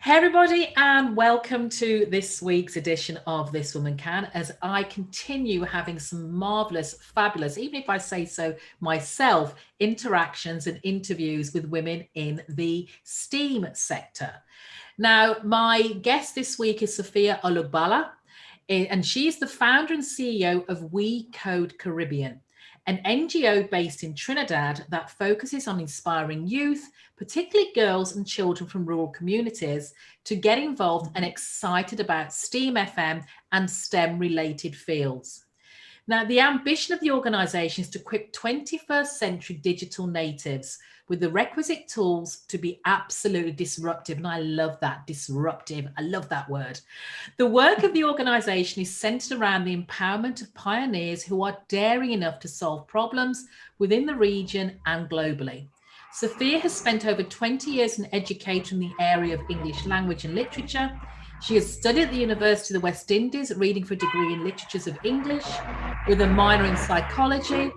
Hey everybody, and welcome to this week's edition of This Woman Can, as I continue having some marvelous, fabulous, even if I say so myself, interactions and interviews with women in the STEAM sector. Now, my guest this week is Safiya Olugbala, and she is the founder and CEO of We Code Caribbean, an NGO based in Trinidad that focuses on inspiring youth, particularly girls and children from rural communities, to get involved and excited about STEAM FM and STEM related fields. Now, the ambition of the organisation is to equip 21st century digital natives with the requisite tools to be absolutely disruptive. And I love that, disruptive. I love that word. The work of the organisation is centred around the empowerment of pioneers who are daring enough to solve problems within the region and globally. Safiya has spent over 20 years in Educator in the area of English language and literature. She has studied at the University of the West Indies, reading for a degree in Literatures of English with a minor in psychology,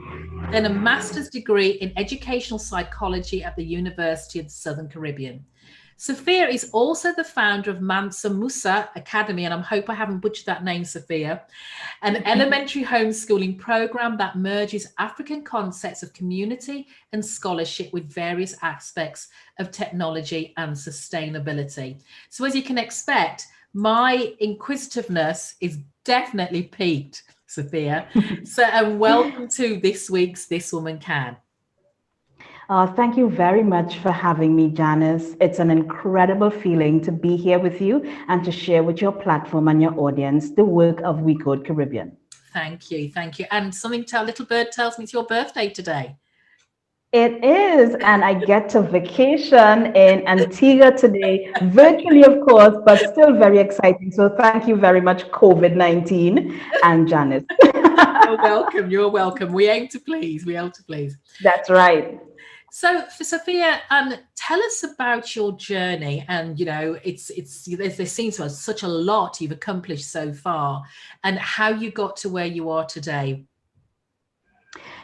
then a master's degree in educational psychology at the University of the Southern Caribbean. Safiya is also the founder of Mansa Musa Academy, and I hope I haven't butchered that name, Safiya, an elementary homeschooling program that merges African concepts of community and scholarship with various aspects of technology and sustainability. So as you can expect, my inquisitiveness is definitely peaked, Safiya. And welcome to this week's This Woman Can. Thank you very much for having me, Janice. It's an incredible feeling to be here with you and to share with your platform and your audience the work of We Code Caribbean. Thank you, thank you. And a little bird tells me it's your birthday today. It is, and I get to vacation in Antigua today, virtually, of course, but still very exciting. So thank you very much, COVID-19 and Janice. You're welcome. You're welcome. We aim to please. We aim to please. That's right. So, for Safiya, tell us about your journey. And there seems to be such a lot you've accomplished so far, and how you got to where you are today.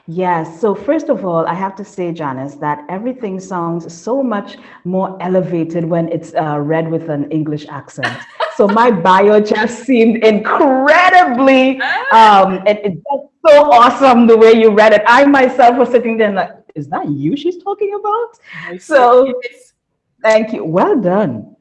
Yes. So first of all, I have to say, Janice, that everything sounds so much more elevated when it's read with an English accent. So my bio just seemed incredibly, it's just so awesome the way you read it. I myself was sitting there like, is that you she's talking about? So thank you. Well done.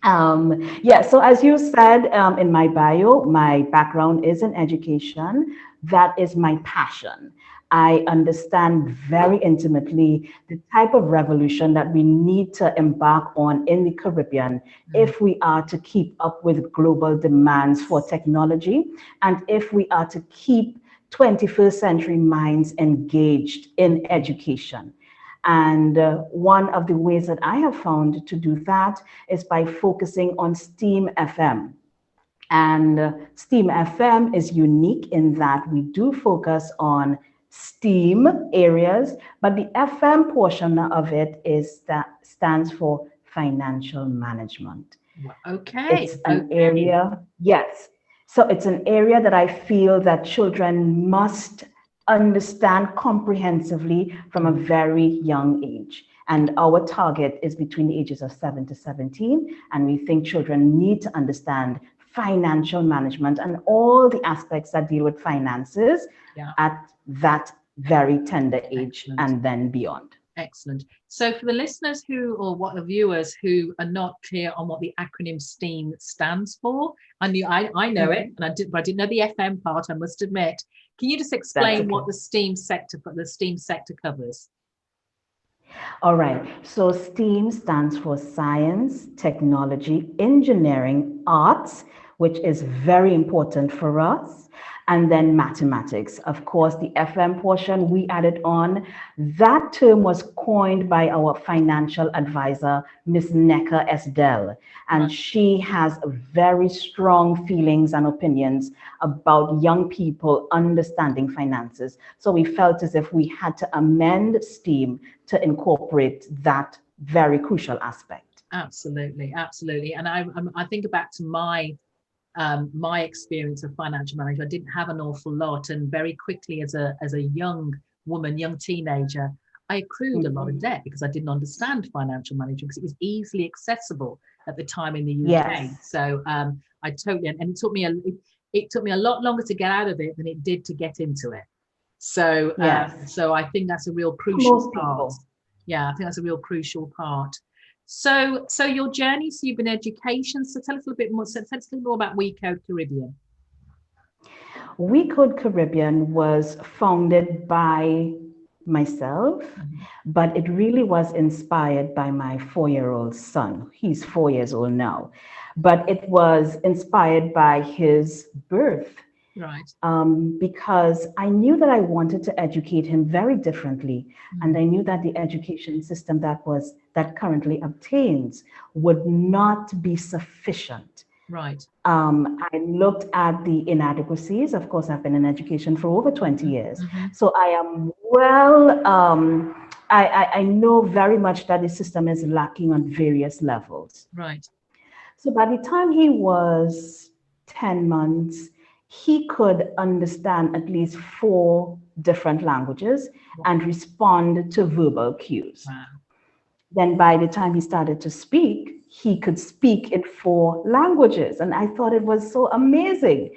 So as you said in my bio, my background is in education. That is my passion. I understand very intimately the type of revolution that we need to embark on in the Caribbean if we are to keep up with global demands for technology and if we are to keep 21st century minds engaged in education. And one of the ways that I have found to do that is by focusing on STEAM FM. And STEAM FM is unique in that we do focus on STEAM areas, but the FM portion of it stands for financial management. Okay. It's an area, yes. So it's an area that I feel that children must understand comprehensively from a very young age. And our target is between the ages of 7 to 17. And we think children need to understand financial management and all the aspects that deal with finances at that very tender age and then beyond. Excellent. So for the listeners the viewers who are not clear on what the acronym STEAM stands for, I know it, but I didn't know the FM part, I must admit. Can you just explain what the STEAM sector covers? All right. So STEAM stands for science, technology, engineering, arts, which is very important for us, and then mathematics. Of course, the FM portion we added on. That term was coined by our financial advisor, Ms. Neka Esdell, and she has very strong feelings and opinions about young people understanding finances. So we felt as if we had to amend STEAM to incorporate that very crucial aspect. Absolutely, absolutely. And I think back to my experience of financial management. I didn't have an awful lot, and very quickly as a young woman, young teenager, I accrued a lot of debt because I didn't understand financial management, because it was easily accessible at the time in the UK. Yes. So I totally, and it took me a lot longer to get out of it than it did to get into it. So Yes. so I think that's a real For crucial most part. people. Yeah, I think that's a real crucial part. So your journey, so you've been education. So tell us a little bit more. So tell us a little more about We Code Caribbean. We Code Caribbean was founded by myself, Mhm. but it really was inspired by my 4-year-old son. He's 4 years old now, but it was inspired by his birth. Right. Because I knew that I wanted to educate him very differently, and Mm. I knew that the education system that currently obtains would not be sufficient. Right. I looked at the inadequacies. Of course, I've been in education for over 20 years. Mm-hmm. So I am well, I know very much that the system is lacking on various levels. Right. So by the time he was 10 months, he could understand at least 4 different languages and respond to verbal cues. Wow. Then by the time he started to speak, he could speak in 4 languages. And I thought it was so amazing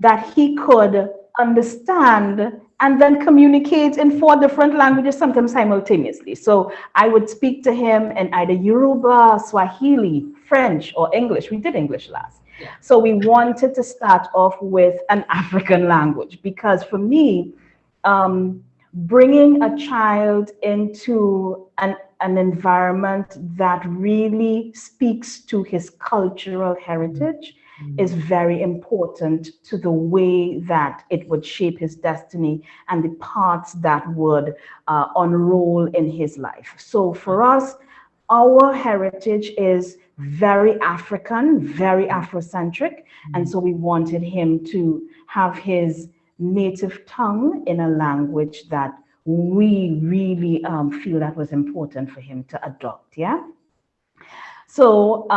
that he could understand and then communicate in 4 different languages, sometimes simultaneously. So I would speak to him in either Yoruba, Swahili, French, or English. We did English last. Yeah. So we wanted to start off with an African language because for me, bringing a child into an environment that really speaks to his cultural heritage is very important to the way that it would shape his destiny and the parts that would unroll in his life. So for us, our heritage is very African, very Afrocentric. And so we wanted him to have his native tongue in a language that we really feel that was important for him to adopt. Yeah. So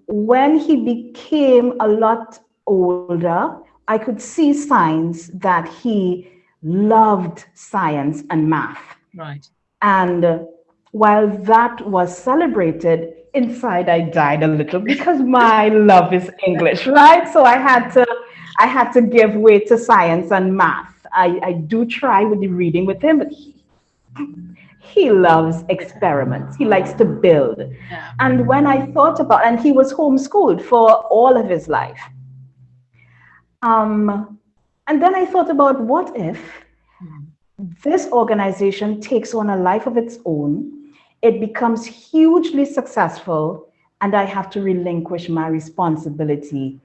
when he became a lot older, I could see signs that he loved science and math. Right. And while that was celebrated, inside I died a little because my love is English, right? So I had to give way to science and math. I do try with the reading with him, but he loves experiments. He likes to build. Yeah. And when I thought about, and he was homeschooled for all of his life. And then I thought about what if this organization takes on a life of its own, it becomes hugely successful, and I have to relinquish my responsibility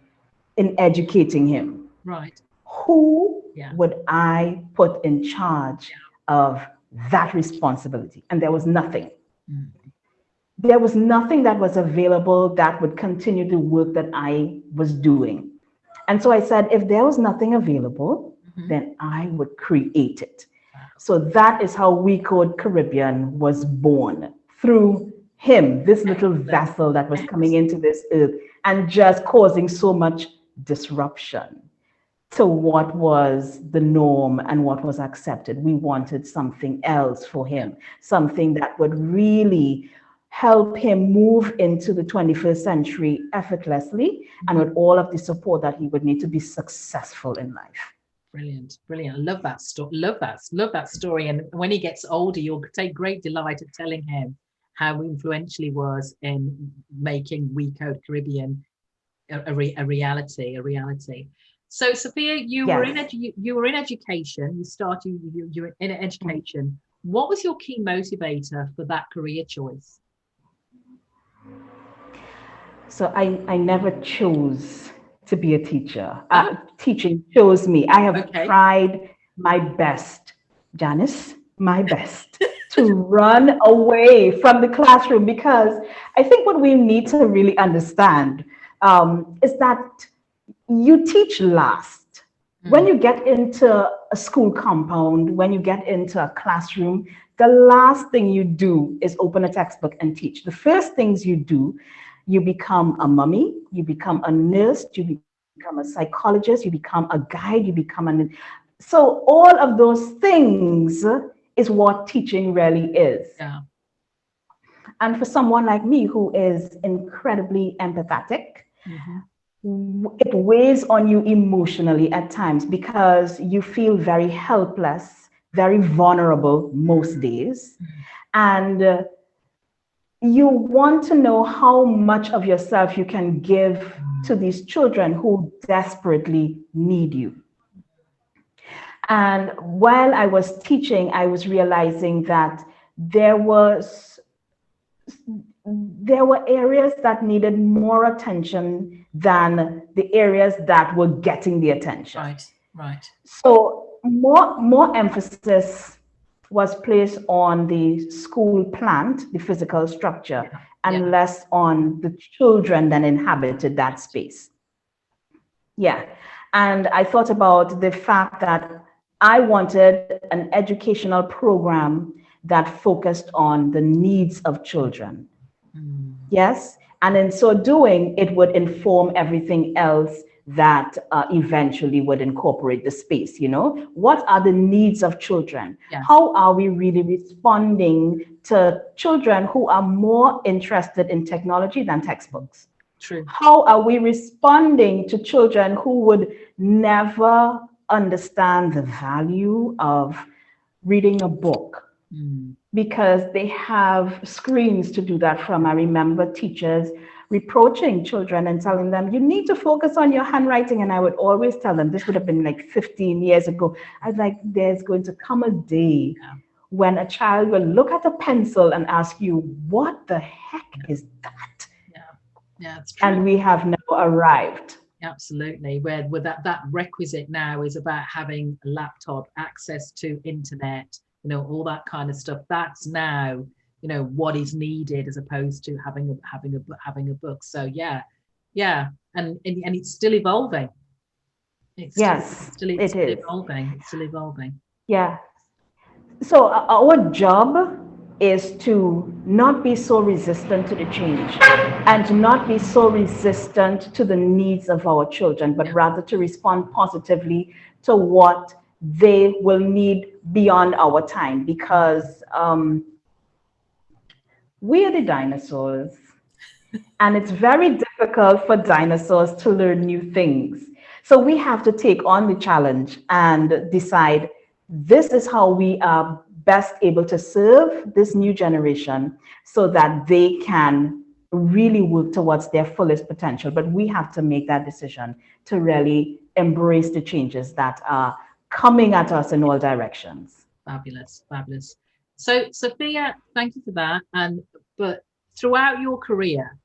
in educating him. Right. Who Yeah. would I put in charge of that responsibility? And there was nothing. There was nothing that was available that would continue the work that I was doing. And so I said, if there was nothing available, then I would create it. So that is how We Code Caribbean was born, through him, this little vessel that was coming into this earth and just causing so much disruption to what was the norm and what was accepted. We wanted something else for him, something that would really help him move into the 21st century effortlessly and with all of the support that he would need to be successful in life. Brilliant, brilliant. I love that story. Love that story. And when he gets older, you'll take great delight at telling him how influential he was in making We Code Caribbean a reality. So, Safiya, you were in Yes. you were in education. You were in education. What was your key motivator for that career choice? So I never chose to be a teacher. Oh, Teaching chose me. I have okay. tried my best, Janice, my best to run away from the classroom because I think what we need to really understand is that you teach last. When you get into a school compound, when you get into a classroom, the last thing you do is open a textbook and teach. The first things you do, you become a mummy, you become a nurse, you become a psychologist, you become a guide, you become so all of those things is what teaching really is. Yeah. And for someone like me who is incredibly empathetic, it weighs on you emotionally at times because you feel very helpless, very vulnerable most days. And you want to know how much of yourself you can give to these children who desperately need you. And while I was teaching, I was realizing that there was there were areas that needed more attention than the areas that were getting the attention. Right. So more emphasis was placed on the school plant, the physical structure, and less on the children that inhabited that space. Yeah. And I thought about the fact that I wanted an educational program that focused on the needs of children. Yes. And in so doing, it would inform everything else that eventually would incorporate the space. What are the needs of children? How are we really responding to children who are more interested in technology than textbooks? True. How are we responding to children who would never understand the value of reading a book because they have screens to do that from? I remember teachers reproaching children and telling them, you need to focus on your handwriting. And I would always tell them, this would have been like 15 years ago. I was like, there's going to come a day when a child will look at a pencil and ask you, what the heck is that? Yeah, it's true. And we have now arrived. Absolutely. Where that requisite now is about having a laptop, access to internet, all that kind of stuff. That's now, what is needed as opposed to having a book. So yeah, and it's still evolving. It's still evolving. It's still evolving. Yeah. So our job is to not be so resistant to the change and to not be so resistant to the needs of our children, but rather to respond positively to what they will need beyond our time, because we are the dinosaurs, and it's very difficult for dinosaurs to learn new things. So we have to take on the challenge and decide, this is how we are best able to serve this new generation so that they can really work towards their fullest potential. But we have to make that decision to really embrace the changes that are coming at us in all directions. Fabulous. So Safiya, thank you for that. But throughout your career,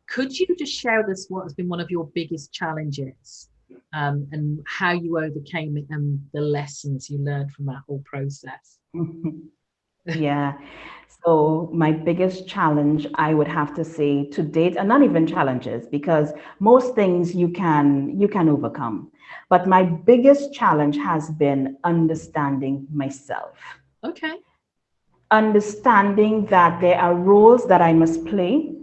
could you just share with us what has been one of your biggest challenges, and how you overcame it and the lessons you learned from that whole process? Yeah. So my biggest challenge, I would have to say to date, and not even challenges, because most things you can overcome. But my biggest challenge has been understanding myself. Okay. Understanding that there are roles that I must play,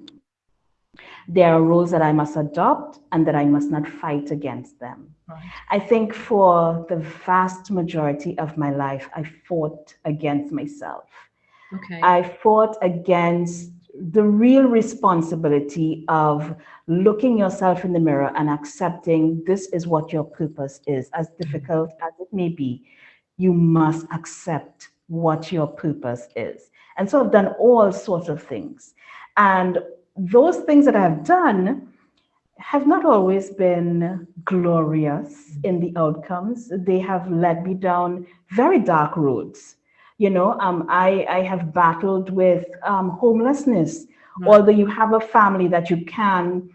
there are roles that I must adopt, and that I must not fight against them. Right. I think for the vast majority of my life, I fought against myself. Okay. I fought against the real responsibility of looking yourself in the mirror and accepting this is what your purpose is. As difficult as it may be, you must accept what your purpose is. And so I've done all sorts of things. And those things that I've done have not always been glorious in the outcomes. They have led me down very dark roads. I have battled with homelessness. Right. Although you have a family that you can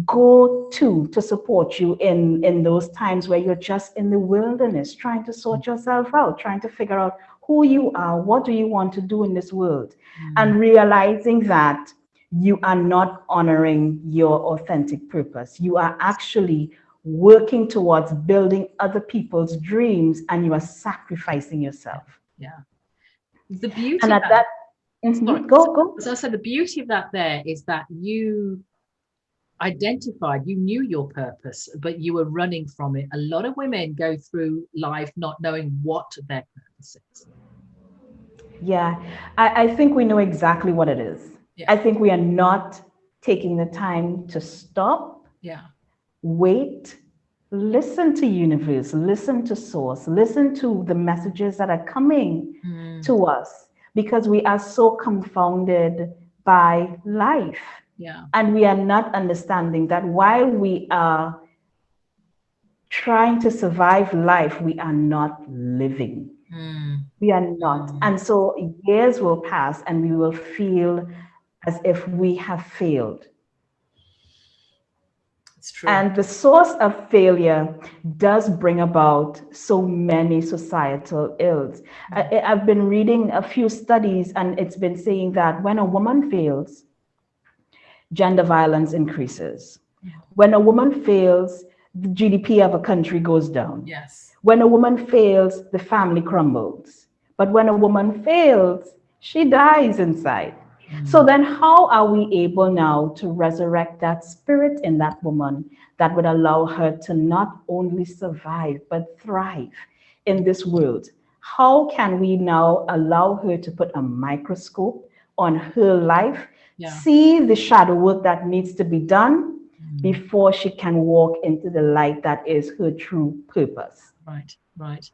go to support you in those times where you're just in the wilderness, trying to sort yourself out, trying to figure out who you are, what do you want to do in this world, and realizing that you are not honoring your authentic purpose. You are actually working towards building other people's dreams, and you are sacrificing yourself. Yeah. The beauty and of that, go. So I said the beauty of that there is that you knew your purpose, but you were running from it. A lot of women go through life not knowing what their purpose is. Yeah, I think we know exactly what it is. Yeah. I think we are not taking the time to stop, Yeah. wait, listen to universe, listen to source, listen to the messages that are coming Mm, to us, because we are so confounded by life. yeah. And we are not understanding that while we are trying to survive life, we are not living. Mm, We are not. mm. And so years will pass and we will feel as if we have failed. It's true. And the source of failure does bring about so many societal ills. Yeah. I've been reading a few studies, and it's been saying that when a woman fails, gender violence increases. Yeah. When a woman fails, the GDP of a country goes down. Yes. When a woman fails, the family crumbles. But when a woman fails, she dies inside. So Mm, then, how are we able now to resurrect that spirit in that woman that would allow her to not only survive, but thrive in this world? How can we now allow her to put a microscope on her life, yeah. see the shadow work that needs to be done Mm, before she can walk into the light that is her true purpose? right. Right.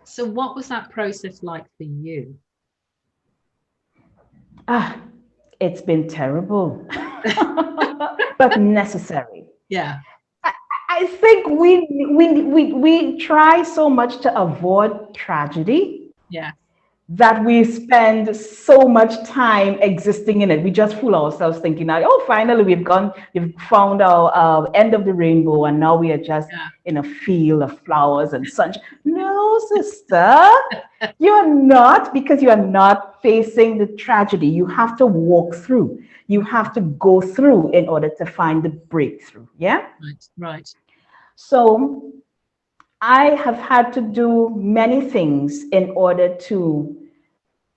So, what was that process like for you? Ah, it's been terrible, but necessary. Yeah. I, I think we try so much to avoid tragedy Yeah. that we spend so much time existing in it. We just fool ourselves thinking that, oh, finally we've found our end of the rainbow, and now we are just Yeah. in a field of flowers and sunshine. No, sister, you're not, because you are not facing the tragedy. You have to walk through. You have to go through in order to find the breakthrough. Yeah. Right. Right. So I have had to do many things in order to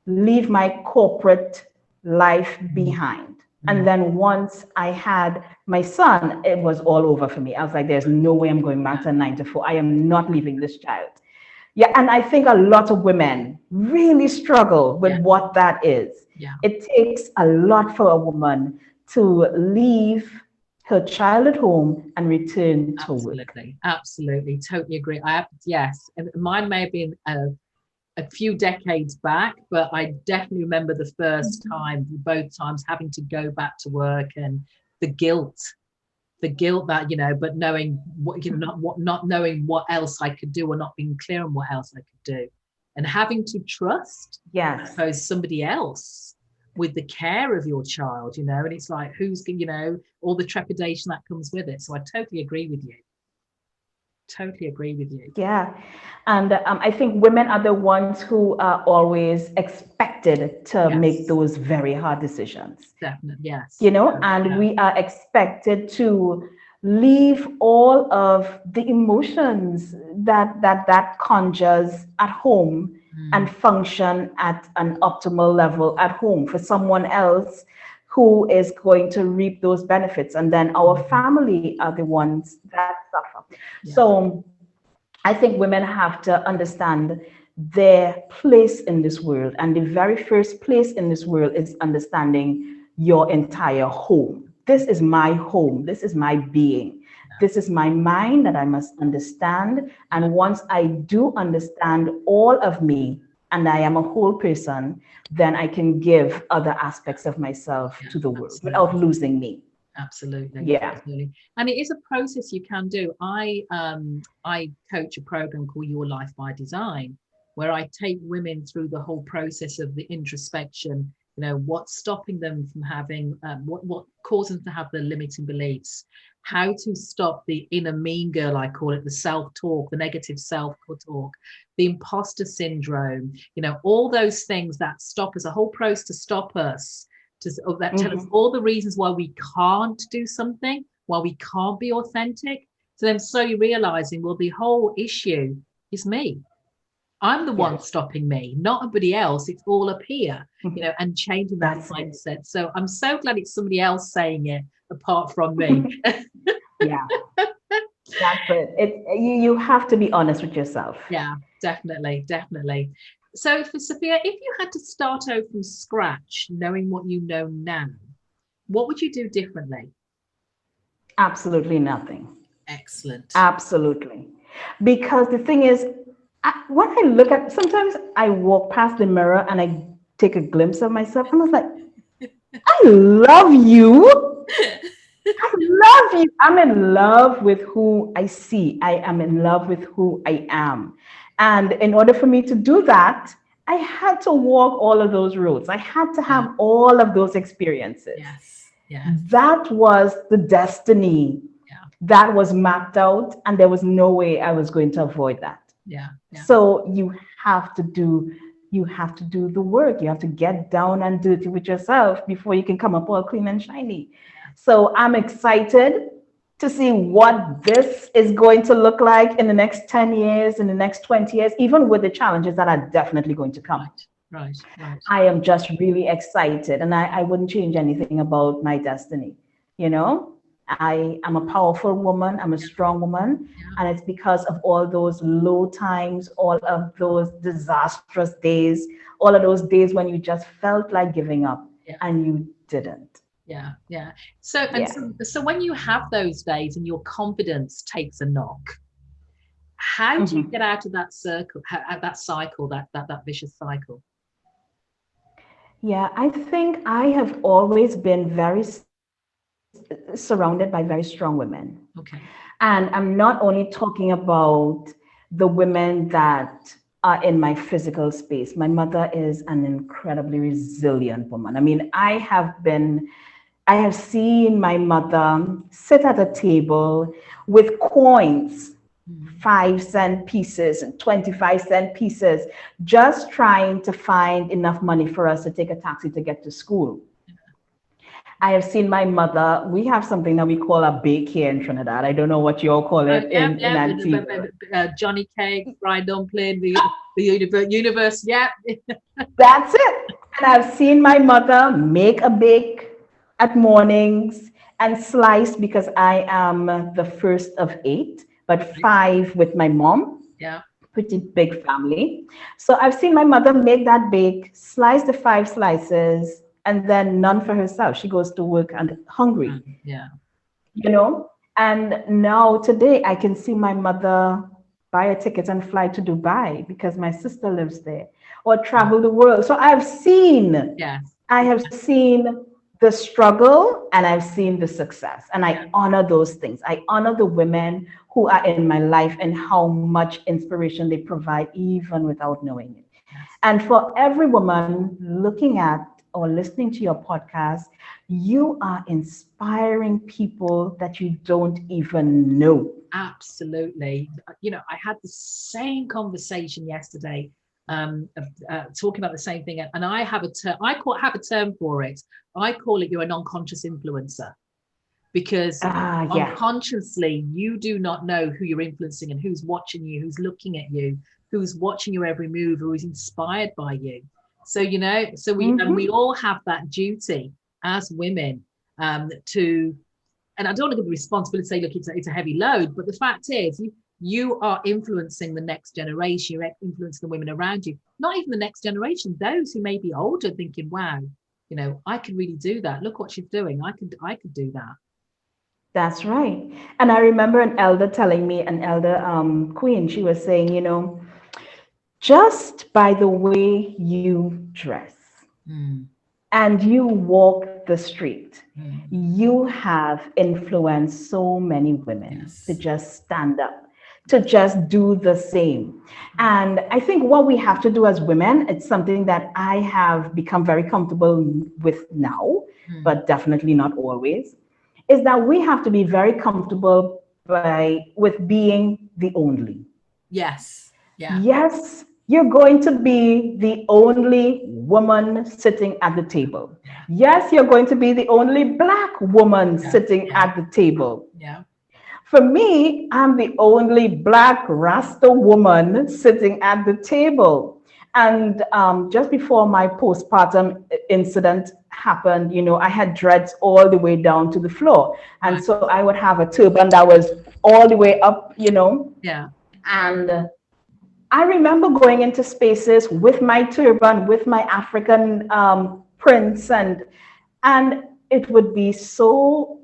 leave my corporate life Mm, behind. And mm, then once I had my son, it was all over for me. I was like, there's no way I'm going back yeah. to 9 to 4. I am not leaving this child. Yeah, and I think a lot of women really struggle with Yeah. what that is. Yeah. It takes a lot for a woman to leave her child at home and return to work. Absolutely. Absolutely. Totally agree. I have, yes. And mine may have been a few decades back, but I definitely remember the first time, both times having to go back to work and the guilt, the guilt that, but knowing what, not knowing what else I could do or not being clear on what else I could do and having to trust, I Yes. suppose, somebody else with the care of your child, and it's like, all the trepidation that comes with it. So I totally agree with you. Totally agree with you. Yeah. And I think women are the ones who are always expected to make Yes, those very hard decisions, definitely. Yes. you know, and Yeah. we are expected to leave all of the emotions that conjures at home and Mm, function at an optimal level at home for someone else who is going to reap those benefits, and then our mm, family are the ones that suffer. yeah. So I think women have to understand their place in this world. And the very first place in this world is understanding your entire home. This is my home. This is my being. This is my mind that I must understand. Yeah. And once I do understand all of me and I am a whole person, then I can give other aspects of myself Yeah. to the world without Absolutely. losing me. Absolutely, Yeah. absolutely. And it is a process you can do. I coach a program called Your Life by Design, where I take women through the whole process of the introspection, what's stopping them from having what causes them to have the limiting beliefs, how to stop the inner mean girl, I call it, the self-talk, the negative self-talk, the imposter syndrome, all those things that stop us, a whole process to stop us that tell us Mhm. all the reasons why we can't do something, why we can't be authentic. So then slowly realizing, well, the whole issue is me. I'm the one Yes. stopping me, not everybody else. It's all up here, and changing that That's it. mindset. So I'm so glad it's somebody else saying it apart from me. Yeah. That's it. You have to be honest with yourself. Yeah, definitely, definitely. So for Sophia, if you had to start over from scratch, knowing what you know now, what would you do differently? Absolutely nothing. Excellent. Absolutely. Because the thing is, when I look at, sometimes I walk past the mirror and I take a glimpse of myself and I was like, I love you. I love you. I'm in love with who I see. I am in love with who I am. And in order for me to do that, I had to walk all of those roads. I had to Yeah. have all of those experiences. Yes. Yes. That was the destiny Yeah. that was mapped out, and there was no way I was going to avoid that. Yeah. Yeah. So you have to do the work. You have to get down and dirty with yourself before you can come up all clean and shiny. So I'm excited to see what this is going to look like in the next 10 years, in the next 20 years, even with the challenges that are definitely going to come. Right. Right. Right. I am just really excited, and I wouldn't change anything about my destiny. You know, I am a powerful woman, I'm a strong woman, Yeah. and it's because of all those low times, all of those disastrous days, all of those days when you just felt like giving up Yeah. and you didn't. Yeah. Yeah. So and Yeah. so when you have those days and your confidence takes a knock, how do you Mhm. get out of that circle, that cycle, that vicious cycle? Yeah, I think I have always been very surrounded by very strong women. Okay. And I'm not only talking about the women that are in my physical space. My mother is an incredibly resilient woman. I mean, I have seen my mother sit at a table with coins, Mm. 5 cent pieces and 25-cent pieces, just trying to find enough money for us to take a taxi to get to school. I have seen my mother. We have something that we call a bake here in Trinidad. I don't know what you all call it Yeah, in yeah. Antigua. Johnny cake, fried dumpling, the universe. Yeah. That's it. And I've seen my mother make a bake at mornings and slice because I am the first of eight, but Right. five with my mom. Yeah. Pretty big family. So I've seen my mother make that bake, slice the 5 slices, and then none for herself. She goes to work and hungry. Yeah. you know. And now today I can see my mother buy a ticket and fly to Dubai because my sister lives there, or Wow. travel the world. So Yes. I have seen the struggle and I've seen the success. And Yeah. I honor those things. I honor the women who are in my life and how much inspiration they provide even without knowing it. Yes. And for every woman looking at or listening to your podcast, you are inspiring people that you don't even know. Absolutely. I had the same conversation yesterday, talking about the same thing, and I have a term. Have a term for it. I call it you're a non-conscious influencer because Ah, yeah. unconsciously you do not know who you're influencing and who's watching you, who's looking at you, who's watching your every move, who is inspired by you. So we Mm-hmm. all have that duty as women, to, and I don't want to give the responsibility to say, look, it's a heavy load, but the fact is, you are influencing the next generation. You're influencing the women around you, not even the next generation, those who may be older, thinking, wow, I could really do that. Look what she's doing. I could do that. That's right. And I remember an elder telling me, an elder queen, she was saying, just by the way you dress Mm, and you walk the street, mm, you have influenced so many women to yes. just stand up, to just do the same. And I think what we have to do as women, it's something that I have become very comfortable with now, Mm, but definitely not always, is that we have to be very comfortable with being the only. yes. Yeah. Yes, you're going to be the only woman sitting at the table. Yeah. Yes, you're going to be the only Black woman Yeah. sitting Yeah. at the table. Yeah. For me, I'm the only Black Rasta woman sitting at the table. And just before my postpartum incident happened, I had dreads all the way down to the floor. And Right. so I would have a turban that was all the way up, Yeah. and I remember going into spaces with my turban, with my African prints, and it would be so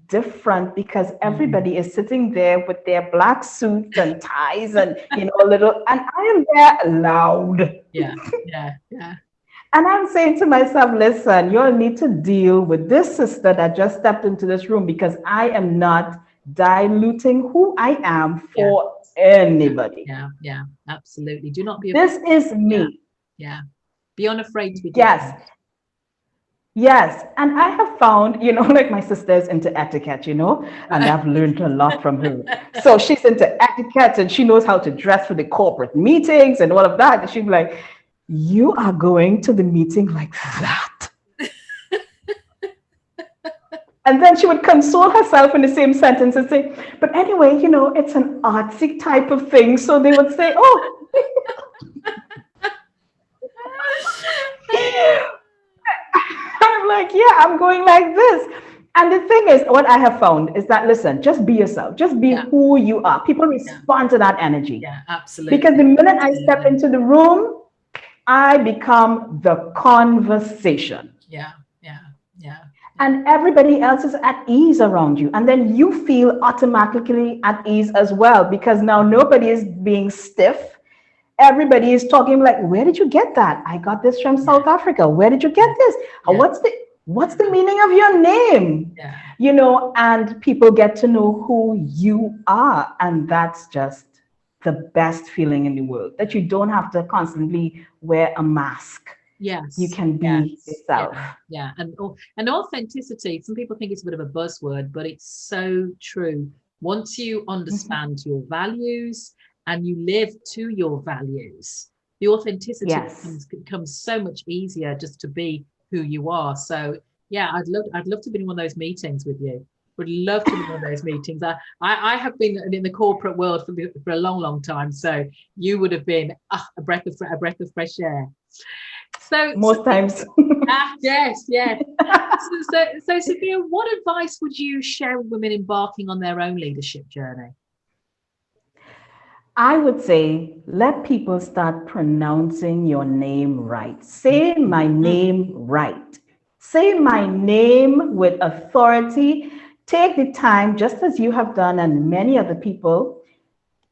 different because Mm. everybody is sitting there with their black suits and ties and a little, and I am there loud. Yeah, yeah, yeah, And I'm saying to myself, listen, you'll need to deal with this sister that just stepped into this room because I am not diluting who I am yeah, for yeah, anybody. yeah, yeah. Absolutely. Do not be afraid. This is Yeah, me. yeah. Be unafraid to be Yes. different. Yes, and I have found, like my sister's into etiquette, and I've learned a lot from her. So she's into etiquette and she knows how to dress for the corporate meetings and all of that. And she'd be like, you are going to the meeting like that. And then she would console herself in the same sentence and say, but anyway, it's an artsy type of thing. So they would say, oh, I'm like, yeah, I'm going like this. And the thing is, what I have found is that, listen, just be yourself, just be Yeah, who you are. People yeah, respond to that energy. yeah. Because the Absolutely, minute I step absolutely. into the room, I become the conversation. Yeah, yeah, yeah, yeah, And everybody else is at ease around you. And then you feel automatically at ease as well because now nobody is being stiff. Everybody is talking like, where did you get that? I got this from yeah, South Africa. Where did you get yeah, this? yeah, What's the meaning of your name? yeah, And people get to know who you are. And that's just the best feeling in the world that you don't have to constantly wear a mask. You yes, can be yes, yeah, yourself. yeah. And authenticity, some people think it's a bit of a buzzword, but it's so true. Once you Mhm. understand your values and you live to your values, the authenticity Yes. becomes so much easier just to be who you are. So yeah, I'd love to be in one of those meetings with you. Would love to be in one of those meetings. I have been in the corporate world for a long, long time. So you would have been a breath of fresh air. So Most times. yes, yes. So, Sophia, what advice would you share with women embarking on their own leadership journey? I would say let people start pronouncing your name right. Say my Mm, name right. Say my name with authority. Take the time, just as you have done and many other people.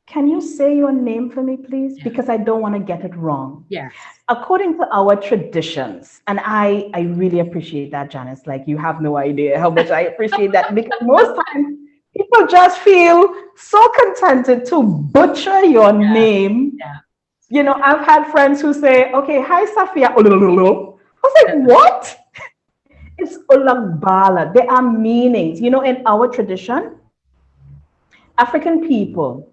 Can you say your name for me, please? yeah. Because I don't want to get it wrong. Yes. According to our traditions, and I really appreciate that, Janice. Like, you have no idea how much I appreciate that because most times people just feel so contented to butcher your Yeah. name. Yeah. I've had friends who say, okay, hi, Safiya. I was like, what? It's Olugbala. There are meanings. In our tradition, African people,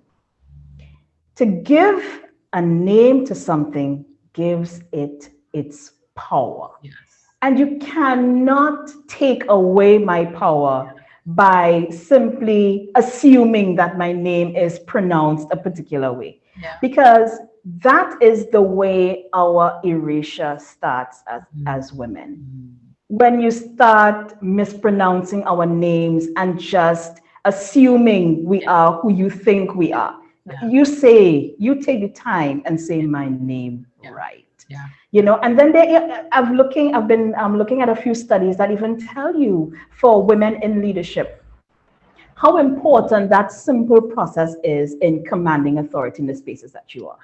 to give a name to something gives it its power. Yes. And you cannot take away my power by simply assuming that my name is pronounced a particular way. Yeah. Because that is the way our erasure starts Mm, as women. mm, When you start mispronouncing our names and just assuming we yeah. are who you think we are, Yeah. you take the time and say Yeah. my name Yeah. right. Yeah. Yeah. And then I've been looking at a few studies that even tell you for women in leadership how important that simple process is in commanding authority in the spaces that you are.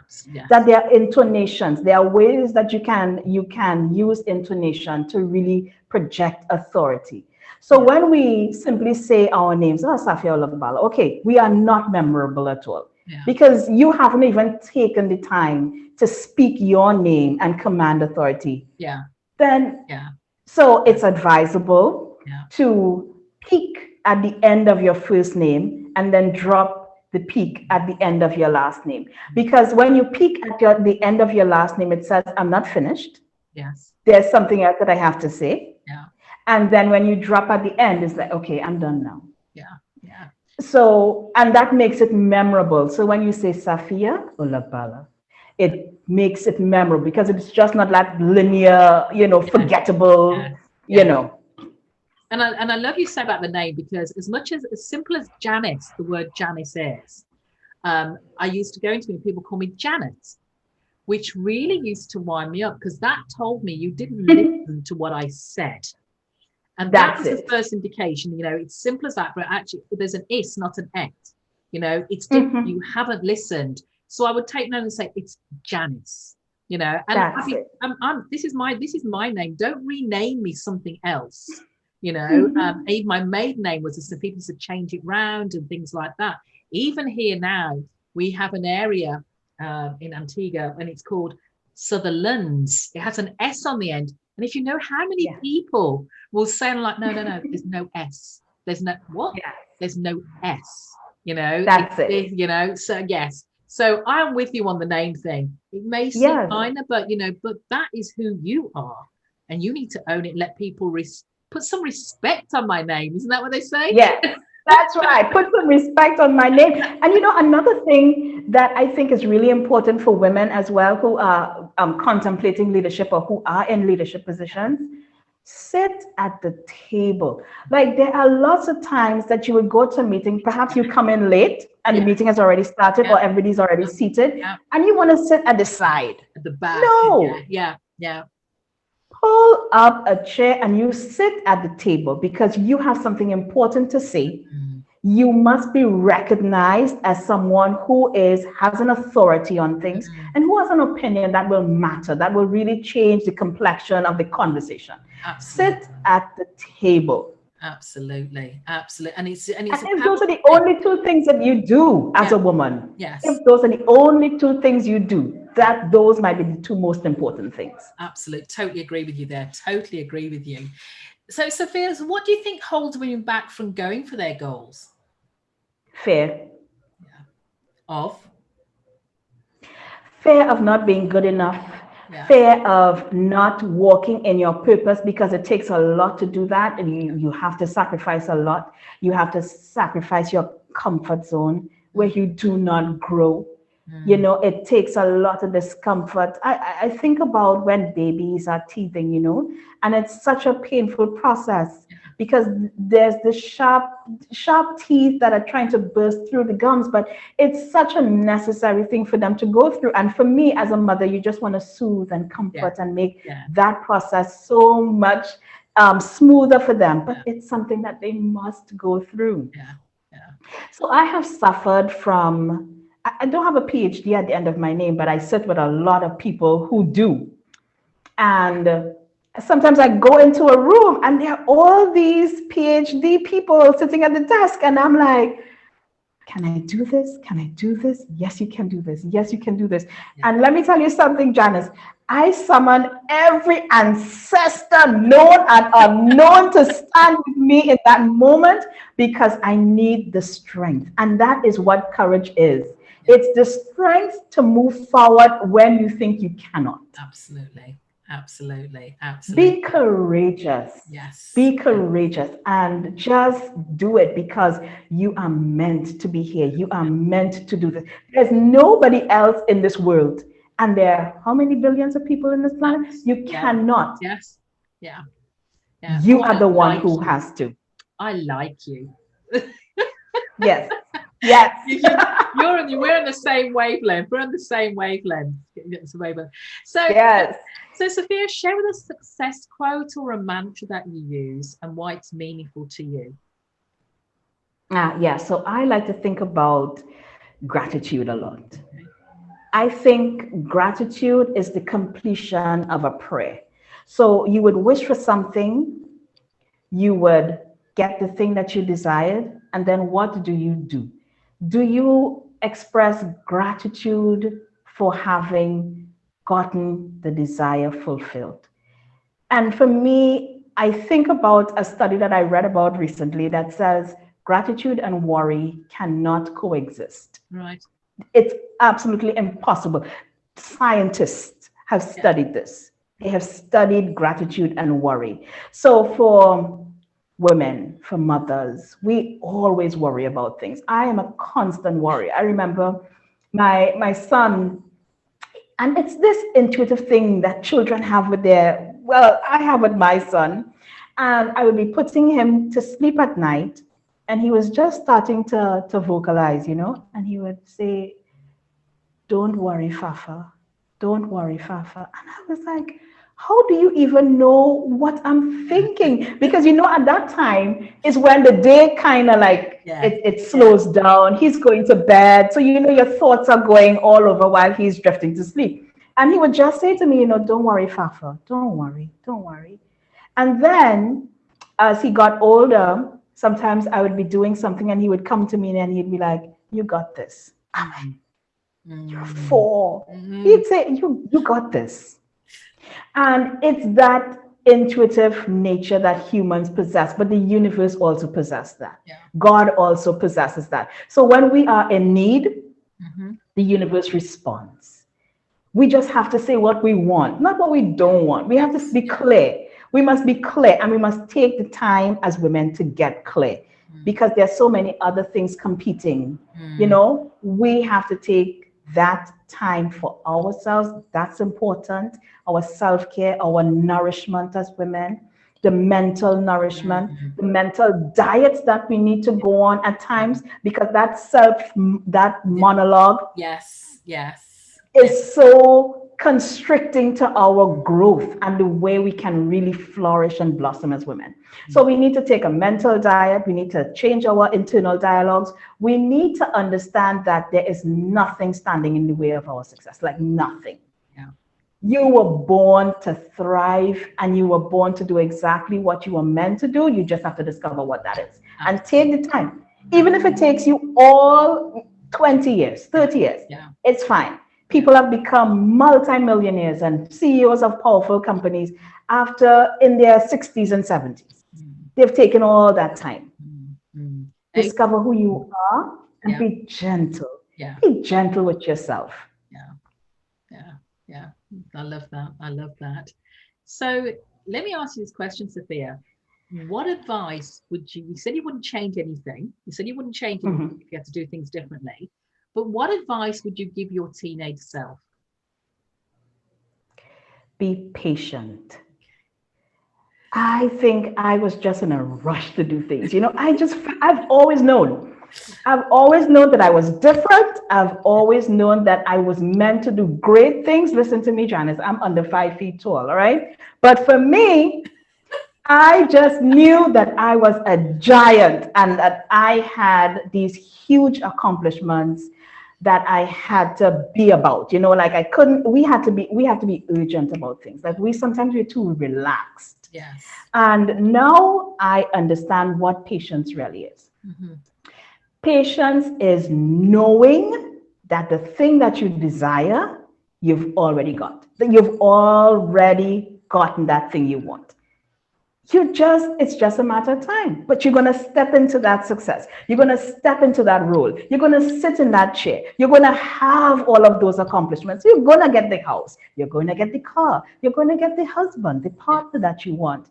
That Yes. there are intonations, there are ways that you can use intonation to really project authority. So Yeah. when we simply say our names, oh, Safiya Olugbala, okay, we are not memorable at all Yeah. because you haven't even taken the time to speak your name and command authority. Yeah. Then Yeah. so it's advisable Yeah. to peak at the end of your first name and then drop the peak at the end of your last name. Because when you peak at the end of your last name, it says, I'm not finished. Yes. There's something else that I have to say. Yeah. And then when you drop at the end, it's like, okay, I'm done now. Yeah. Yeah. So, and that makes it memorable. So when you say Safiya Olugbala, it makes it memorable because it's just not that linear, Yeah. forgettable, Yeah. you Yeah. know. And I love you say about the name because as much as simple as Janice, the word Janice is, I used to go into and people call me Janet, which really used to wind me up because that told me you didn't listen to what I said. And that That's was the it. first indication, it's simple as that, but actually there's an is, not an et. It's different. You Mhm. haven't listened. So I would take note and say, it's Janice, and That's it. this is my name. Don't rename me something else. Mhm. Even my maiden name was, so people used to change it round and things like that. Even here now, we have an area in Antigua and it's called Sutherlands. It has an S on the end. And if you know how many Yeah. people will say like, no, there's no S. There's no what? Yeah. There's no S. That's it. So yes. So I'm with you on the name thing. It may seem Yes. minor, but that is who you are. And you need to own it, let people put some respect on my name. Isn't that what they say? Yes. That's right. Put some respect on my name. And another thing that I think is really important for women as well who are contemplating leadership or who are in leadership positions, sit at the table. Like there are lots of times that you would go to a meeting, perhaps you come in late and the Yeah, meeting has already started yeah, or everybody's already yeah, seated yeah. and you want to sit at the side. At the back. Yeah, No, yeah, yeah. pull up a chair and you sit at the table because you have something important to say. Mm, You must be recognized as someone who has an authority on things mm, and who has an opinion that will matter, that will really change the complexion of the conversation. absolutely. Sit at the table. Absolutely, absolutely, and it's And a if those are powerful the thing. only two things that you do as Yeah, a woman, yes, if those are the only two things you do, yeah, that those might be the two most important things. absolutely. Totally agree with you there. Totally agree with you. So, Sophia, so what do you think holds women back from going for their goals? Fear. Yeah. Of, Fear of not being good enough, yes, fear of not walking in your purpose because it takes a lot to do that. And you have to sacrifice a lot. You have to sacrifice your comfort zone where mm, you do not grow. mm, It takes a lot of discomfort. I think about when babies are teething, and it's such a painful process yeah, because there's the sharp teeth that are trying to burst through the gums, but it's such a necessary thing for them to go through. And for me as a mother, you just want to soothe and yeah, comfort and make yeah, that process so much smoother for them. But yeah, it's something that they must go through. yeah, yeah. So I have suffered from, I don't have a PhD at the end of my name, but I sit with a lot of people who do. And sometimes I go into a room and there are all these PhD people sitting at the desk, and I'm like, can I do this? Can I do this? Yes, you can do this. Yes, you can do this. Yeah. And let me tell you something, Janice. I summon every ancestor known and unknown to stand with me in that moment because I need the strength. And that is what courage is. Yeah. It's the strength to move forward when you think you cannot. Absolutely, absolutely, absolutely. Be courageous. Yes, Be yes, courageous and just do it because you are meant to be here. You are yeah, meant to do this. There's nobody else in this world. And there are how many billions of people in this planet? You yeah, cannot. yes, yeah, yeah. You Oh, are I the one like who you. has to. I like you. Yes. Yes. We're on the same wavelength. We're on the same wavelength. So, Yes. so Sophia, share with us a success quote or a mantra that you use and why it's meaningful to you. Yeah. So I like to think about gratitude a lot. Okay. I think gratitude is the completion of a prayer. So you would wish for something, you would get the thing that you desired, and then what do you do? Do you express gratitude for having gotten the desire fulfilled? And for me, I think about a study that I read about recently that says gratitude and worry cannot coexist. Right. It's absolutely impossible. Scientists have Yeah. studied this. They have studied gratitude and worry. So for women, for mothers, we always worry about things. I am a constant worry. I remember my son, and it's this intuitive thing that children have with I have with my son, and I would be putting him to sleep at night And he was just starting to vocalize, and he would say, "Don't worry, Fafa. Don't worry, Fafa." And I was like, how do you even know what I'm thinking? Because at that time is when the day kind of like Yeah. it slows down. He's going to bed. So your thoughts are going all over while he's drifting to sleep. And he would just say to me, "Don't worry, Fafa. Don't worry. Don't worry." And then as he got older, sometimes I would be doing something and he would come to me and he'd be like, "You got this." I'm like, Mm, "You're mm, 4." mm. He'd say, "You got this." And it's that intuitive nature that humans possess, but the universe also possesses that. Yeah. God also possesses that. So when we are in need, Mm-hmm. the universe responds. We just have to say what we want, not what we don't want. We have to Yes. be Yeah. clear. We must be clear and we must take the time as women to get clear Mm, because there's so many other things competing. mm, We have to take that time for ourselves. That's important. Our self care, our nourishment as women, the mental nourishment, mm. the mental diets that we need to go on at Yeah. times because that Yeah. monologue Yes. Yes. Yeah. is so constricting to our growth and the way we can really flourish and blossom as women. So we need to take a mental diet. We need to change our internal dialogues. We need to understand that there is nothing standing in the way of our success, like nothing. Yeah. You were born to thrive and you were born to do exactly what you were meant to do. You just have to discover what that is and take Absolutely. the time. Ab- Even if it takes you all 20 years, Yeah. 30 years, Yeah. it's fine. Yeah. People have become multimillionaires and CEOs of powerful companies after in their 60s and 70s. Mm, They've taken all that time. mm, mm. Eh, Discover who you are and Yeah. be gentle. Yeah. Be gentle with yourself. Yeah. Yeah. Yeah. I love that. I love that. So let me ask you this question, Sophia. What advice would you said you wouldn't change anything. You said you wouldn't change anything Mhm. if you had to do things differently. But what advice would you give your teenage self? Be patient. I think I was just in a rush to do things. I've always known. I've always known that I was different. I've always known that I was meant to do great things. Listen to me, Janice, I'm under 5 feet tall, all right? But for me, I just knew that I was a giant and that I had these huge accomplishments that I had to be about. Like I couldn't, we have to be urgent about things. Like we're too relaxed. Yes. And now I understand what patience really is. Hmm. Patience is knowing that the thing that you desire, you've already got. That you've already gotten that thing you want. It's just a matter of time. But you're going to step into that success. You're going to step into that role. You're going to sit in that chair. You're going to have all of those accomplishments. You're going to get the house. You're going to get the car. You're going to get the husband, the Yeah. partner that you want.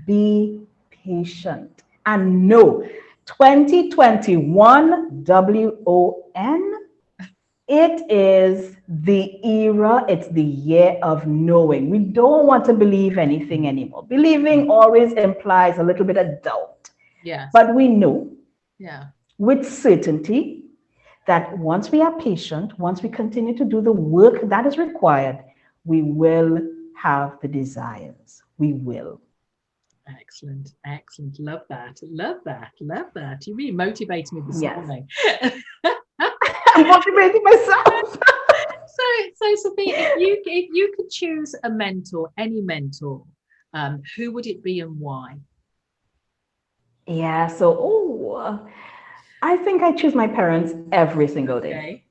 Be patient and know 2021 WON, it is the era, it's the year of knowing. We don't want to believe anything anymore. Believing always implies a little bit of doubt. Yes. But we know Yeah. with certainty that once we are patient, once we continue to do the work that is required, we will have the desires. We will. Excellent. Excellent. Love that. Love that. Love that. You really motivated me this Yes. morning. I'm motivating myself. So Sophia, if you could choose a mentor, any mentor, who would it be and why? Yeah, so I think I choose my parents every single day. Okay.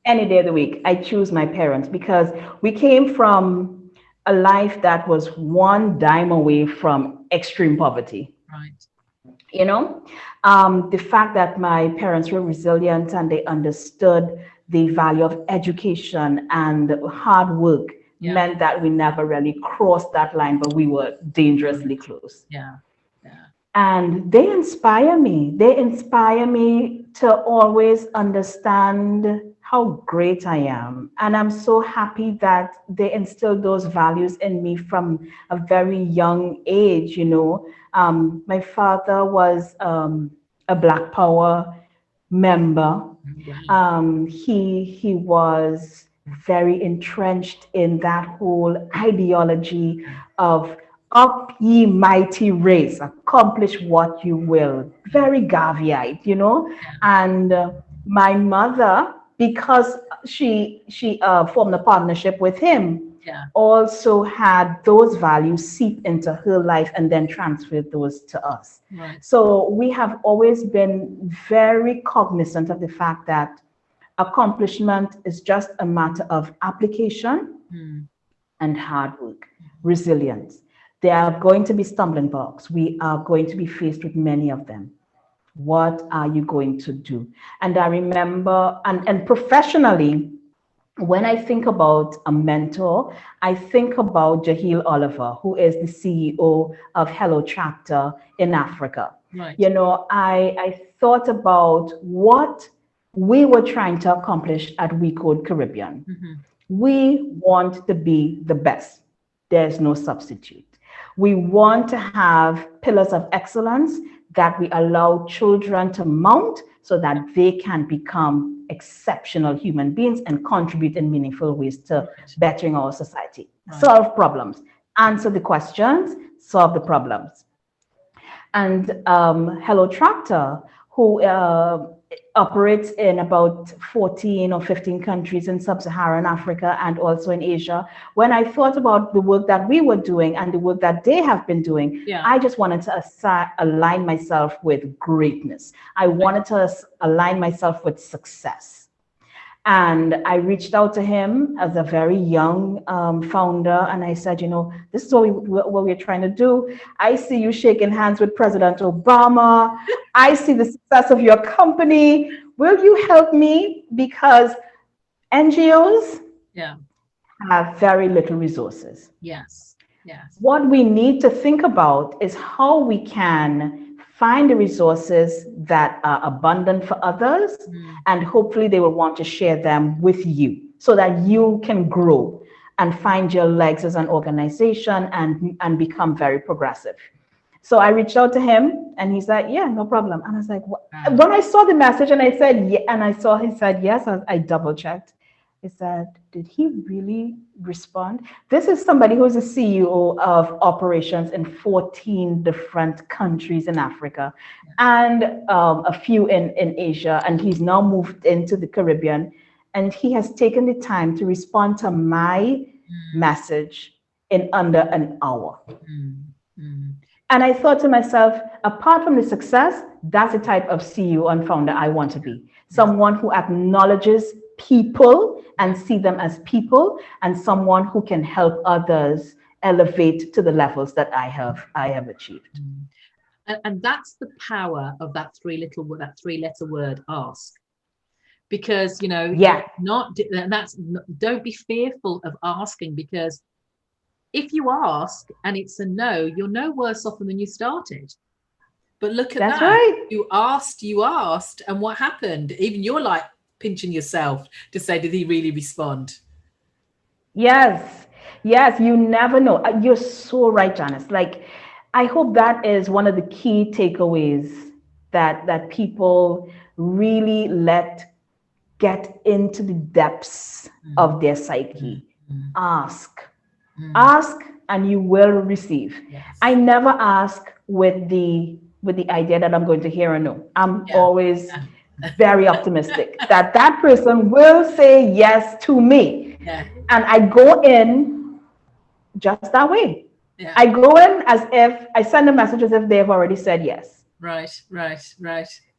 Any day of the week, I choose my parents because we came from a life that was one dime away from extreme poverty. Right. You know, the fact that my parents were resilient and they understood the value of education and hard work Yeah. meant that we never really crossed that line, but we were dangerously close. Yeah. Yeah. And they inspire me. They inspire me to always understand how great I am. And I'm so happy that they instilled those values in me from a very young age. My father was a a Black Power member. Wow. He was very entrenched in that whole ideology of up ye mighty race, accomplish what you will. Very Gaviite, you know. Yeah. And my mother, because she formed a partnership with him, Yeah. also had those values seep into her life and then transferred those to us. Right. So we have always been very cognizant of the fact that accomplishment is just a matter of application Mm. and hard work, resilience. There are going to be stumbling blocks. We are going to be faced with many of them. What are you going to do? And I remember, and professionally, when I think about a mentor, I think about Jahil Oliver, who is the CEO of Hello Chapter in Africa. Right. You know, I thought about what we were trying to accomplish at We Code Caribbean. Mm-hmm. We want to be the best. There's no substitute. We want to have pillars of excellence that we allow children to mount so that they can become exceptional human beings and contribute in meaningful ways to Right. bettering our society. Right. Solve problems, answer the questions, solve the problems. And Hello Tractor, who operates in about 14 or 15 countries in sub-Saharan Africa and also in Asia. When I thought about the work that we were doing and the work that they have been doing, Yeah. I just wanted to align myself with greatness. I wanted to align myself with success. And I reached out to him as a very young founder, and I said, you know, this is what we're trying to do. I see you shaking hands with President Obama. I see the success of your company. Will you help me? Because NGOs Yeah. have very little resources. Yes. Yes. What we need to think about is how we can find the resources that are abundant for others, and hopefully they will want to share them with you so that you can grow and find your legs as an organization and become very progressive. So I reached out to him and he's like, yeah, no problem. And I was like, what? Wow. When I saw the message and I said, yeah, and I saw he said, yes, I double checked. I said, did he really respond? This is somebody who is a CEO of operations in 14 different countries in Africa and a few in Asia. And he's now moved into the Caribbean. And he has taken the time to respond to my message in under an hour. And I thought to myself, apart from the success, that's the type of CEO and founder I want to be. Someone who acknowledges people and see them as people, and someone who can help others elevate to the levels that I have achieved. And that's the power of that three-letter word, ask. Because, you know, Yeah, don't be fearful of asking, because if you ask and it's a no, you're no worse off than when you started. But look at that's that. right. You asked, and what happened? Even you're like pinching yourself to say, did he really respond? Yes, yes, you never know. You're so right, Janice. Like, I hope that is one of the key takeaways that people really let get into the depths of their psyche. Ask. Ask and you will receive. Yes. I never ask with the idea that I'm going to hear a no. I'm always very optimistic that that person will say yes to me. Yeah. And I go in just that way. Yeah. I go in as if I send a message as if they have already said yes. Right.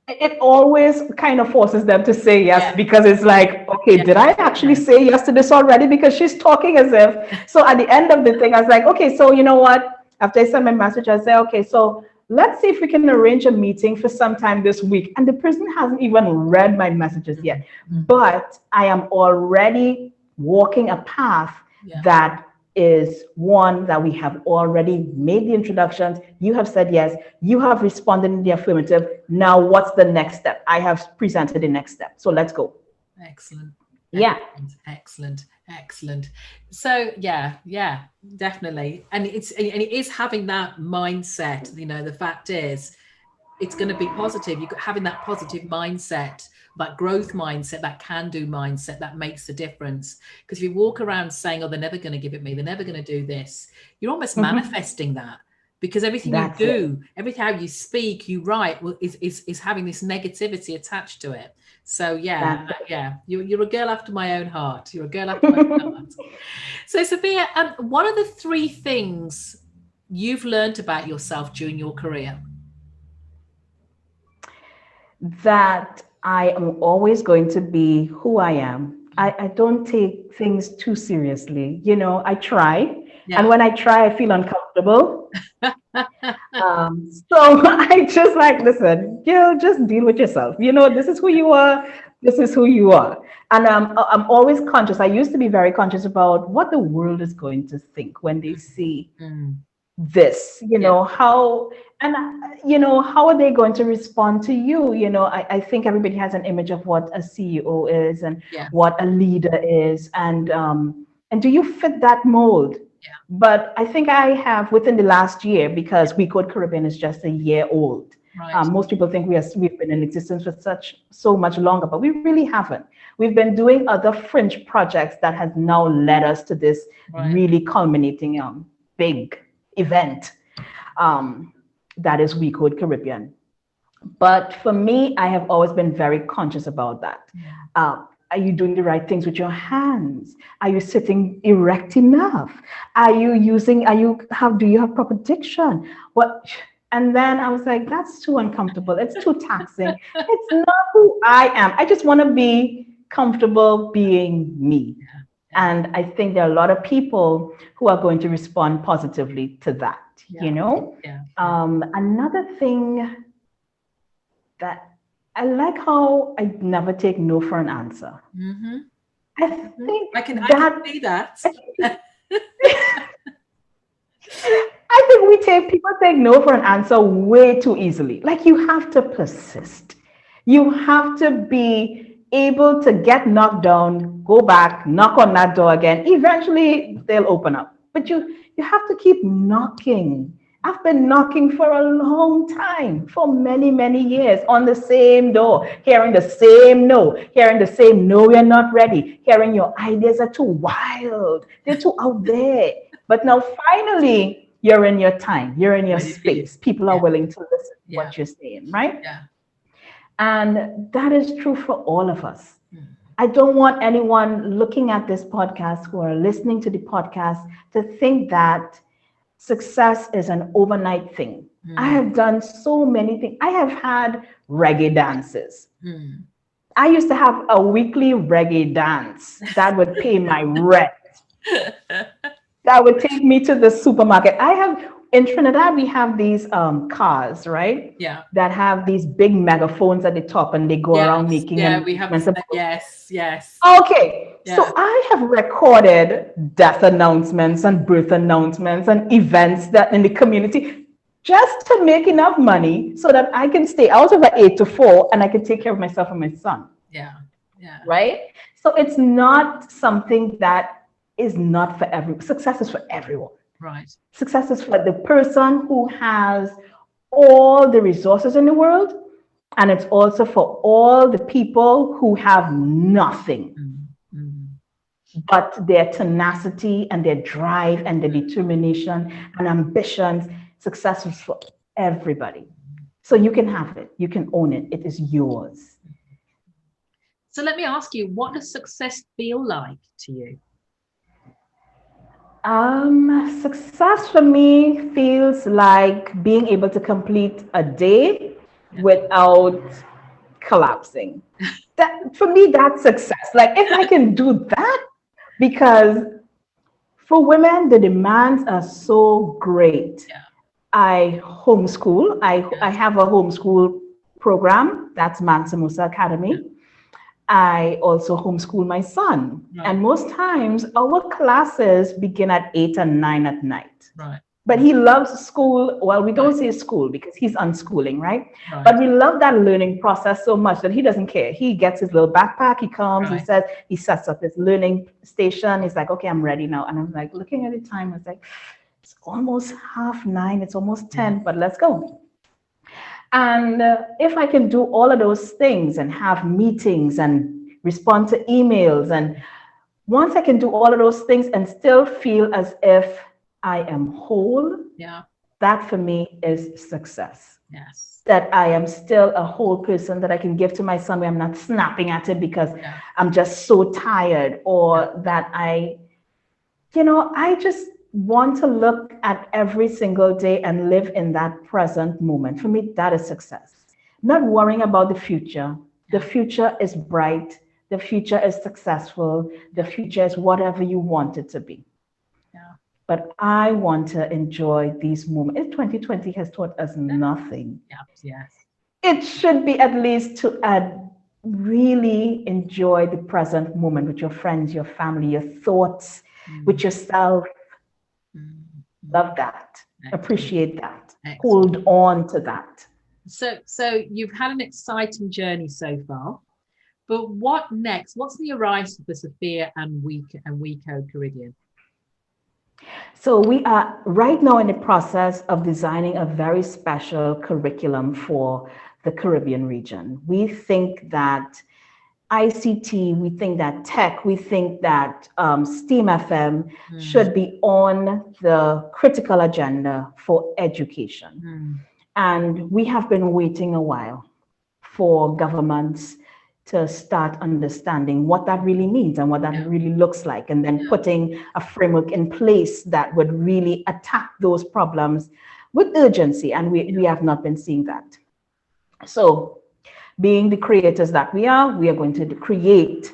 It always kind of forces them to say yes, because it's like, okay, did I actually say yes to this already? Because she's talking as if. So at the end of the thing, I was like, okay, so you know what? After I send my message, I say, okay, so let's see if we can arrange a meeting for sometime this week. And the person hasn't even read my messages yet, but I am already walking a path that is one that we have already made the introductions. You have said yes. You have responded in the affirmative. Now, what's the next step? I have presented the next step. So let's go. Excellent. Yeah. Excellent. So yeah, definitely. And it is having that mindset. You know, the fact is, it's going to be positive. You're having that positive mindset, that growth mindset, that can-do mindset, that makes a difference. Because if you walk around saying, "Oh, they're never going to give it me, they're never going to do this," you're almost Mhm. manifesting that. Because everything you That's it. do, everything how you speak, you write, is having this negativity attached to it. So yeah, That's yeah, you're a girl after my own heart. You're a girl after my own it. heart. So Sophia, what are the three things you've learned about yourself during your career? That I am always going to be who I am. I don't take things too seriously. I try. And Yeah. when I try, I feel uncomfortable. So I just like, listen, just deal with yourself. This is who you are. This is who you are. And I'm always conscious. I used to be very conscious about what the world is going to think when they see Mm, this, yeah, how, and how are they going to respond to you? I think everybody has an image of what a CEO is and yeah, what a leader is, and do you fit that mold? yeah. But I think I have, within the last year, because We Code Caribbean is just a year old. Right, Most people think we've been in existence for so much longer, but we really haven't. We've been doing other fringe projects that has now led us to this right. really culminating big event, um, that is We Code Caribbean. But for me, I have always been very conscious about that. Mm, Are you doing the right things with your hands? Are you sitting erect enough? Do you have proper diction? What? And then I was like, that's too uncomfortable. It's too taxing. It's not who I am. I just want to be comfortable being me. yeah, yeah, And I think there are a lot of people who are going to respond positively to that, yeah, yeah, yeah. Another thing that I like, how I never take no for an answer. Mm-hmm, I mm-hmm. think I can that see that. I think people take no for an answer way too easily. Like, you have to persist. You have to be able to get knocked down, go back, knock on that door again. Eventually they'll open up. But you have to keep knocking. I've been knocking for a long time, for many, many years, on the same door, hearing the same no, hearing the same no, you're not ready, hearing your ideas are too wild, they're too out there. But now finally, you're in your time, you're in your Ready for you. space. People are Yeah, willing to listen to yeah, what you're saying, right? yeah. And that is true for all of us. Mm, I don't want anyone looking at this podcast, who are listening to the podcast, to think that success is an overnight thing. I mm, have done so many things. I have had reggae dances. mm. I used to have a weekly reggae dance that would pay my rent, that would take me to the supermarket. In Trinidad, we have these cars, right? Yeah. That have these big megaphones at the top, and they go around Yes. making Yeah, we have the announcements same. about. Yes, yes. Okay, Yeah. so I have recorded death announcements and birth announcements and events that in the community, just to make enough money so that I can stay out of an 8 to 4 and I can take care of myself and my son, Yeah. Yeah. right? So it's not something that is not for everyone. Success is for everyone. Right. Success is for the person who has all the resources in the world, and it's also for all the people who have nothing Mm, mm, but their tenacity and their drive and their determination and ambitions. Success is for everybody. So you can have it, you can own it, it is yours. So let me ask you, what does success feel like to you? Success for me feels like being able to complete a day Yeah. without collapsing. That, for me, that's success. Like, if I can do that, because for women the demands are so great. Yeah. I homeschool. I Yeah. have a homeschool program, that's Mansa Musa Yeah. Academy. I also homeschool my son. Right. And most times our classes begin at 8 and 9 at night. Right. But he loves school. Well, we Right. don't say school because he's unschooling, right? Right. But we love that learning process so much that he doesn't care. He gets his little backpack, he comes, Right. he sets up his learning station. He's like, okay, I'm ready now. And I'm like, looking at the time, I was like, it's almost 9:30, it's almost Yeah. 10, but let's go. And if I can do all of those things and have meetings and respond to emails, and once I can do all of those things and still feel as if I am whole, Yeah. that for me is success. Yes. That I am still a whole person that I can give to my son where I'm not snapping at it because Yeah. I'm just so tired, Yeah. or that I just want to look at every single day and live in that present moment. For me, that is success. Not worrying about the future. The Yeah. future is bright. The future is successful. The Yeah. future is whatever you want it to be. Yeah. But I want to enjoy these moments. 2020 has taught us nothing. Yeah. Yes. It should be at least to really enjoy the present moment with your friends, your family, your thoughts, Mm, with yourself. mm, mm. Love that. Excellent. Appreciate that. Excellent. Hold on to that. So you've had an exciting journey so far, but what next? What's the horizon for Safiya and WeCo Caribbean? So we are right now in the process of designing a very special curriculum for the Caribbean region. We think that ICT, we think that tech, we think that STEAM FM Mm, should be on the critical agenda for education. mm, And we have been waiting a while for governments to start understanding what that really means and what that yeah. really looks like, and then Yeah. putting a framework in place that would really attack those problems with urgency. And we have not been seeing that. So, being the creators that we are going to create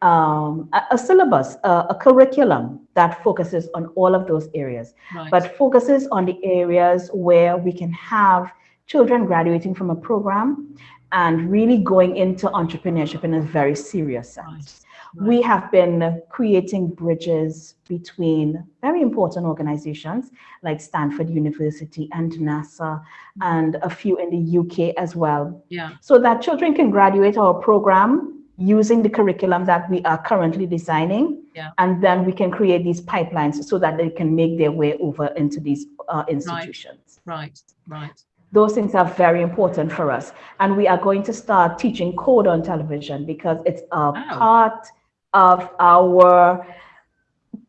a syllabus, a curriculum that focuses on all of those areas, Right. but focuses on the areas where we can have children graduating from a program and really going into entrepreneurship in a very serious Right. sense. Right. We have been creating bridges between very important organizations like Stanford University and NASA, and a few in the UK as well, Yeah. so that children can graduate our program using the curriculum that we are currently designing. Yeah. And then we can create these pipelines so that they can make their way over into these Right. institutions. Right. Right. Those things are very important for us. And we are going to start teaching code on television because it's a Oh. part of our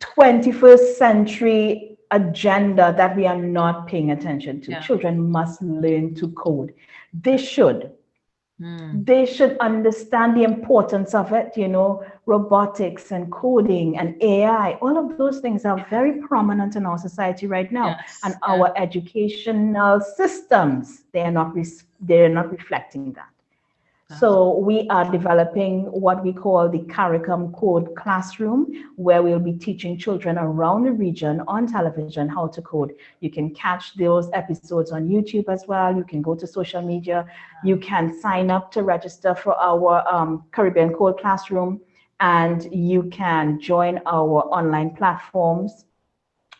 21st century agenda that we are not paying attention to. Yeah. Children must learn to code. They should. Mm, They should understand the importance of it, robotics and coding and AI. All of those things are very prominent in our society right now. And yes. Yeah. our educational systems, they're not reflecting that. That's, So we are developing what we call the Caricom Code Classroom, where we'll be teaching children around the region on television how to code. You can catch those episodes on YouTube as well. You can go to social media. You can sign up to register for our Caribbean Code Classroom, and you can join our online platforms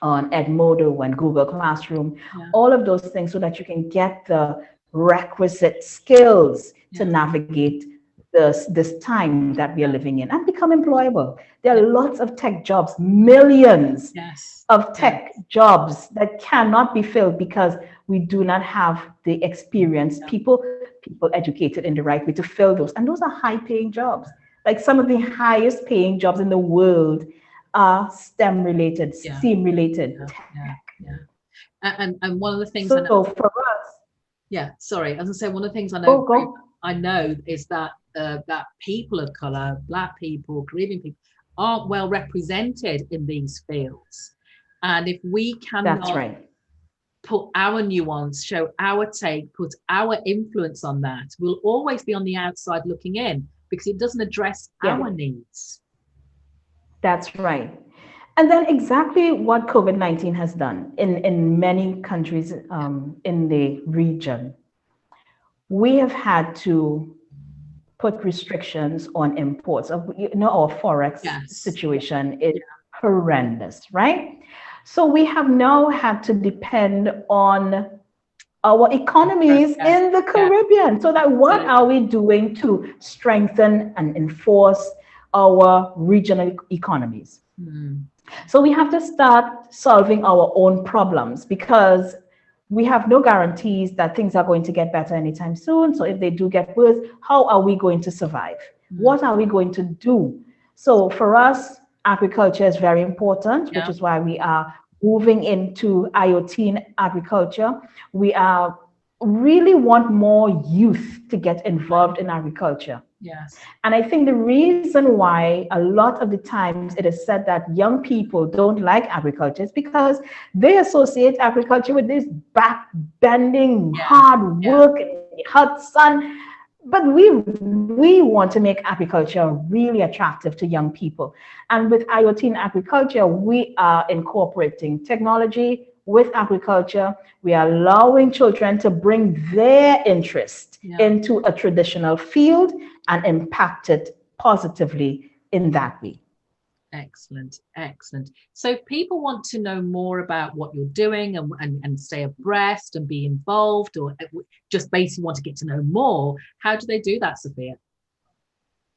on Edmodo and Google Classroom, yeah. all of those things, so that you can get the requisite skills to Yeah. navigate this time that we are living in and become employable. There Yeah. are lots of tech jobs, millions Yes. of Yeah. tech jobs that cannot be filled because we do not have the experienced Yeah. people educated in the right way to fill those. And those are high paying jobs. Like some of the highest paying jobs in the world are STEM related, Yeah. STEAM related. Yeah. Yeah. Yeah. And one of the things I know. So for us, Yeah. Sorry. As I say, one of the things go. I know is that that people of color, Black people, Caribbean people, aren't well represented in these fields. And if we That's cannot right. put our nuance, show our take, put our influence on that, we'll always be on the outside looking in because it doesn't address Yeah, our needs. that's right. And then exactly what COVID-19 has done in many countries in the region, we have had to put restrictions on imports. Our forex Yes. situation is Yeah. horrendous, right? So we have now had to depend on our economies Yeah. in the Yeah. Caribbean. So that what Absolutely. are we doing to strengthen and enforce our regional economies? Mm. So we have to start solving our own problems because we have no guarantees that things are going to get better anytime soon. So if they do get worse, how are we going to survive? Mm. What are we going to do? So for us, agriculture is very important, which Yeah. is why we are moving into IoT in agriculture. We are really want more youth to get Right. involved in agriculture. Yes. And I think the reason why a lot of the times it is said that young people don't like agriculture is because they associate agriculture with this back bending, Yeah. hard Yeah. work, hot sun. But we want to make agriculture really attractive to young people. And with IoT in agriculture, we are incorporating technology with agriculture. We are allowing children to bring their interest Yeah. into a traditional field and impact it positively in that way. Excellent, excellent. So if people want to know more about what you're doing and stay abreast and be involved, or just basically want to get to know more, how do they do that, Safiya?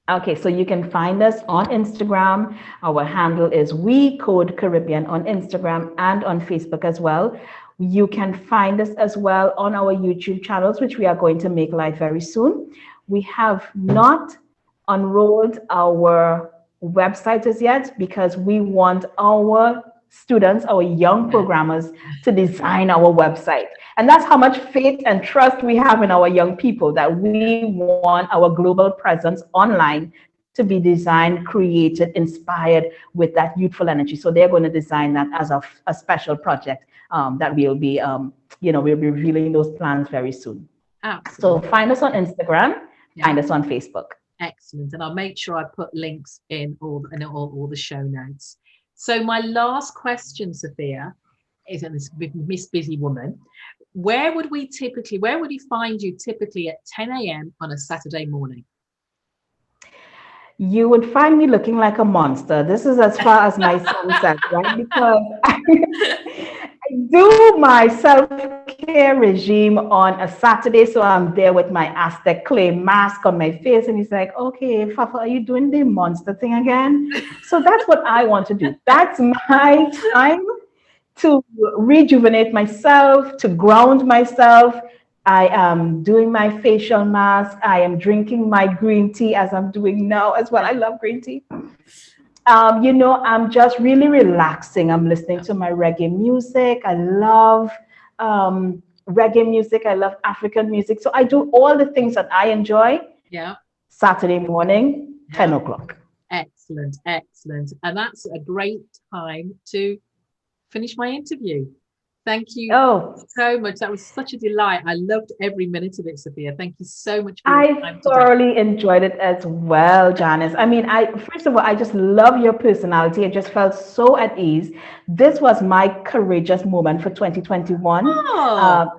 Okay, so you can find us on Instagram. Our handle is We Code Caribbean on Instagram and on Facebook as well. You can find us as well on our YouTube channels, which we are going to make live very soon. We have not unrolled our website as yet because we want our students, our young Yeah. programmers, to design our website. And that's how much faith and trust we have in our young people that we want our global presence online to be designed, created, inspired with that youthful energy. So they're going to design that as a special project that we'll be revealing those plans very soon. So Absolutely. find us on Instagram, Yeah. find us on Facebook. Excellent. And I'll make sure I put links in all the show notes. So my last question, Safiya, is, and this Miss Busy Woman, where would you find you typically at 10 a.m. on a Saturday morning? You would find me looking like a monster. This is as far as my sunset, right? Because I do my self-care regime on a Saturday, so I'm there with my Aztec clay mask on my face, and he's like, "Okay, Fafa, are you doing the monster thing again?" So that's what I want to do. That's my time to rejuvenate myself, to ground myself. I am doing my facial mask. I am drinking my green tea as I'm doing now as well. I love green tea. I'm just really relaxing. I'm listening to my reggae music. I love reggae music. I love African music. So I do all the things that I enjoy Yeah. Saturday morning, Yeah. 10 o'clock. Excellent, excellent. And that's a great time to finish my interview. Thank you Oh, so much. That was such a delight. I loved every minute of it, Safiya. Thank you so much for your I time today. thoroughly enjoyed it as well, Janice. I mean, I first of all, I just love your personality. I just felt so at ease. This was my courageous moment for 2021. Oh,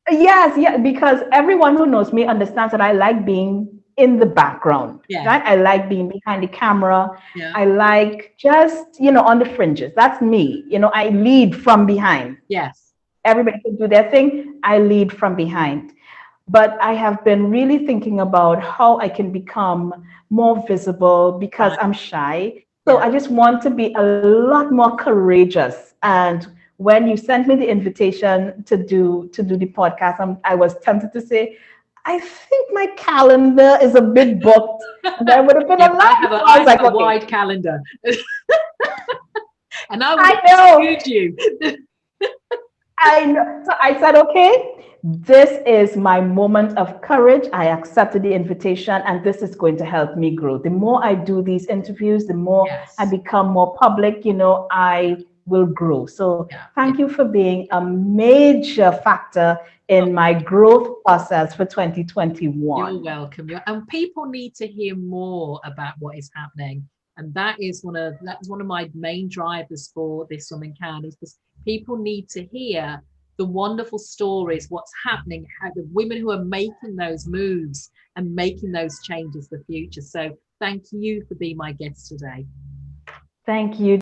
Yes, yeah, because everyone who knows me understands that I like being in the background, yeah, right? I like being behind the camera. yeah, I like just, on the fringes. That's me. I lead from behind. yes. Everybody can do their thing. I lead from behind. But I have been really thinking about how I can become more visible because Right. I'm shy. So Yeah, I just want to be a lot more courageous. And when you sent me the invitation to do the podcast, I was tempted to say, I think my calendar is a bit booked. And there would have been yeah. a But lot. So I I was have like, a okay, wide calendar, and I would I have know. exclude you. I know. So I said, okay, this is my moment of courage. I accepted the invitation, and this is going to help me grow. The more I do these interviews, the more I Yes. become more public, I will grow. So Yeah. Yeah. thank you for being a major factor Oh, in my growth process for you're 2021. welcome. And people need to hear more about what is happening. And that's one of my main drivers for This Woman Can, is because people need to hear the wonderful stories, what's happening, how the women who are making those moves and making those changes for the future. So thank you for being my guest today. Thank you,